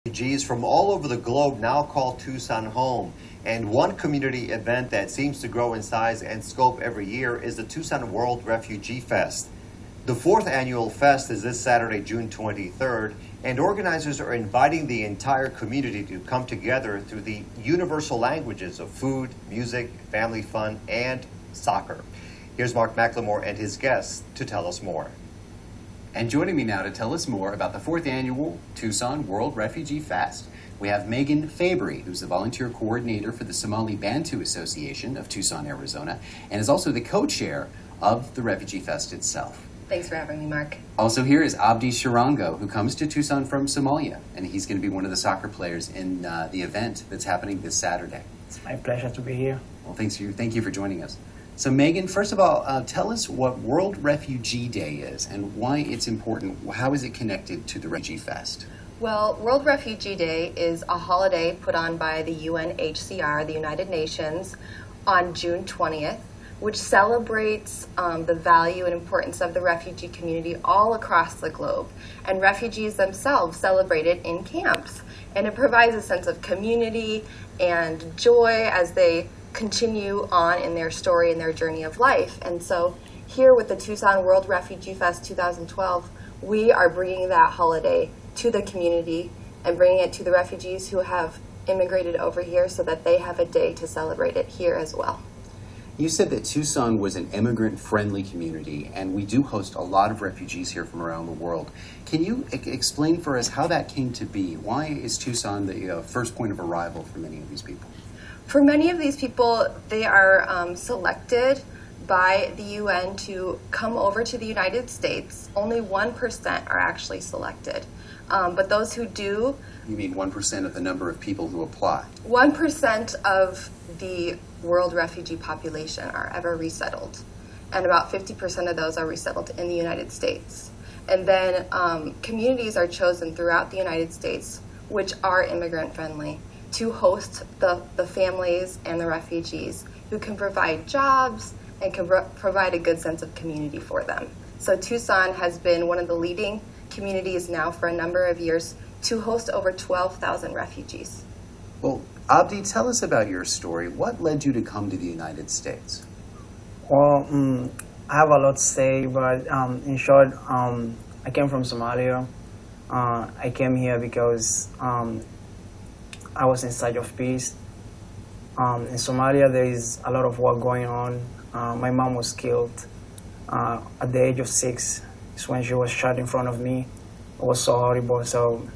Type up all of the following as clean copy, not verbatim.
Refugees from all over the globe now call Tucson home. And one community event that seems to grow in size and scope every year is the Tucson World Refugee Fest. The fourth annual fest is this Saturday, June 23rd, and organizers are inviting the entire community to come together through the universal languages of food, music, family fun, and soccer. Here's Mark McLemore and his guests to tell us more. And joining me now to tell us more about the fourth annual Tucson World Refugee Fest, we have Megan Fabry, who's the volunteer coordinator for the Somali Bantu Association of Tucson, Arizona, and is also the co-chair of the Refugee Fest itself. Thanks for having me, Mark. Also here is Abdirahman Chirango, who comes to Tucson from Somalia, and he's going to be one of the soccer players in the event that's happening this Saturday. It's my pleasure to be here. Well, thank you for joining us. So Megan, first of all, tell us what World Refugee Day is and why it's important. How is it connected to the Refugee Fest? Well, World Refugee Day is a holiday put on by the UNHCR, the United Nations, on June 20th, which celebrates the value and importance of the refugee community all across the globe. And refugees themselves celebrate it in camps. And it provides a sense of community and joy as they continue on in their story and their journey of life. And so here with the Tucson World Refugee Fest 2012, we are bringing that holiday to the community and bringing it to the refugees who have immigrated over here so that they have a day to celebrate it here as well. You said that Tucson was an immigrant-friendly community, and we do host a lot of refugees here from around the world. Can you explain for us how that came to be? Why is Tucson the first point of arrival for many of these people? For many of these people, they are selected by the UN to come over to the United States. Only 1% are actually selected. But those who do... You mean 1% of the number of people who apply? 1% of the world refugee population are ever resettled. And about 50% of those are resettled in the United States. And then communities are chosen throughout the United States, which are immigrant-friendly, to host the families and the refugees who can provide jobs and can provide a good sense of community for them. So Tucson has been one of the leading communities now for a number of years to host over 12,000 refugees. Well, Abdi, tell us about your story. What led you to come to the United States? Well, I have a lot to say, but in short, I came from Somalia. I came here because I was in search of peace. In Somalia, there is a lot of war going on. My mom was killed at the age of 6. It's when she was shot in front of me. It was so horrible. So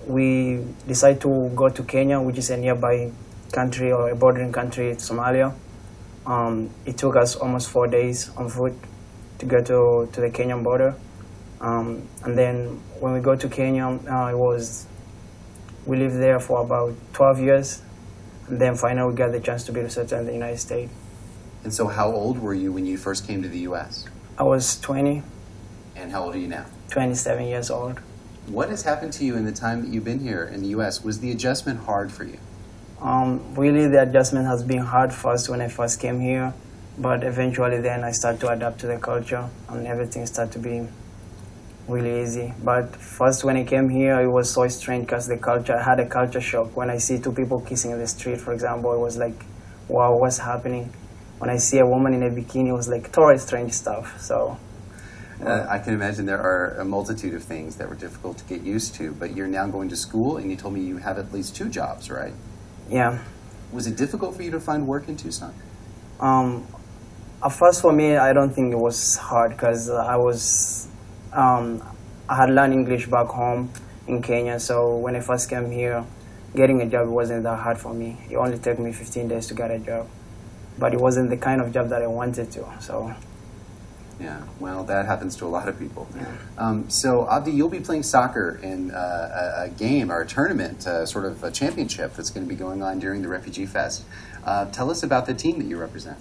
we decided to go to Kenya, which is a nearby country or a bordering country to Somalia. It took us almost 4 days on foot to go to the Kenyan border. And then when we go to Kenya, we lived there for about 12 years. And then finally we got the chance to be resettled in the United States. And so how old were you when you first came to the U.S.? I was 20. And how old are you now? 27 years old. What has happened to you in the time that you've been here in the U.S.? Was the adjustment hard for you? Really, the adjustment has been hard first when I first came here, but eventually then I started to adapt to the culture and everything started to be really easy. But first when I came here, it was so strange because I had a culture shock. When I see two people kissing in the street, for example, it was like, wow, what's happening? When I see a woman in a bikini, it was like totally strange stuff. So. I can imagine there are a multitude of things that were difficult to get used to, but you're now going to school, and you told me you have at least 2 jobs, right? Yeah. Was it difficult for you to find work in Tucson? At first for me, I don't think it was hard because I had learned English back home in Kenya, so when I first came here, getting a job wasn't that hard for me. It only took me 15 days to get a job, but it wasn't the kind of job that I wanted to, so... Yeah, well, that happens to a lot of people. Yeah. So, Abdi, you'll be playing soccer in a game or a tournament, sort of a championship that's going to be going on during the Refugee Fest. Tell us about the team that you represent.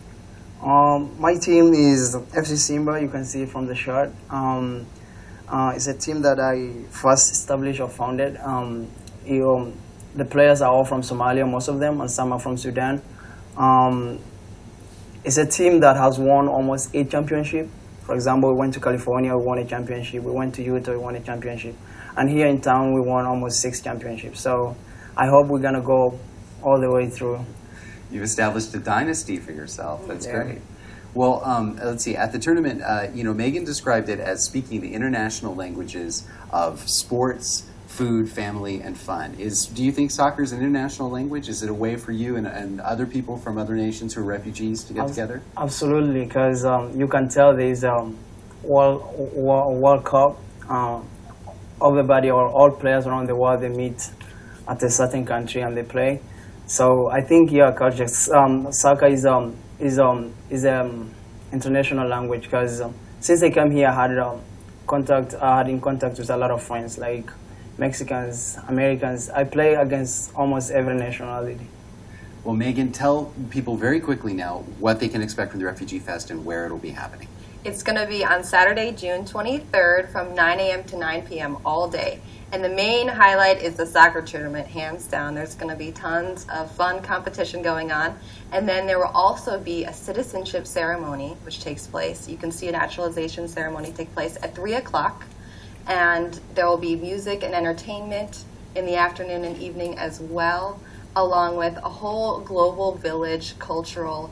My team is FC Simba, you can see it from the shirt. It's a team that I first established or founded. The players are all from Somalia, most of them, and some are from Sudan. It's a team that has won almost 8 championships. For example, we went to California, we won a championship. We went to Utah, we won a championship. And here in town, we won almost 6 championships. So I hope we're going to go all the way through. You've established a dynasty for yourself. That's Yeah. great. Well, let's see. At the tournament, Megan described it as speaking the international languages of sports, food, family, and fun. Do you think soccer is an international language? Is it a way for you and other people from other nations who are refugees to get together? Absolutely, because you can tell there's World Cup. Everybody or all players around the world, they meet at a certain country and they play. So I think, yeah, culture. Soccer is international language because since I came here, I had in contact with a lot of friends like Mexicans, Americans. I play against almost every nationality. Well, Megan, tell people very quickly now what they can expect from the Refugee Fest and where it'll be happening. It's going to be on Saturday, June 23rd from 9 a.m. to 9 p.m. all day. And the main highlight is the soccer tournament, hands down. There's going to be tons of fun competition going on. And then there will also be a citizenship ceremony, which takes place. You can see a naturalization ceremony take place at 3 o'clock. And there will be music and entertainment in the afternoon and evening as well, along with a whole global village cultural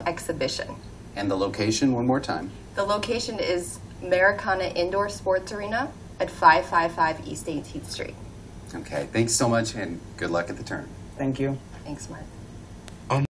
exhibition. And the location, one more time. The location is Americana Indoor Sports Arena at 555 East 18th Street. Okay, thanks so much and good luck at the tournament. Thank you. Thanks, Mark.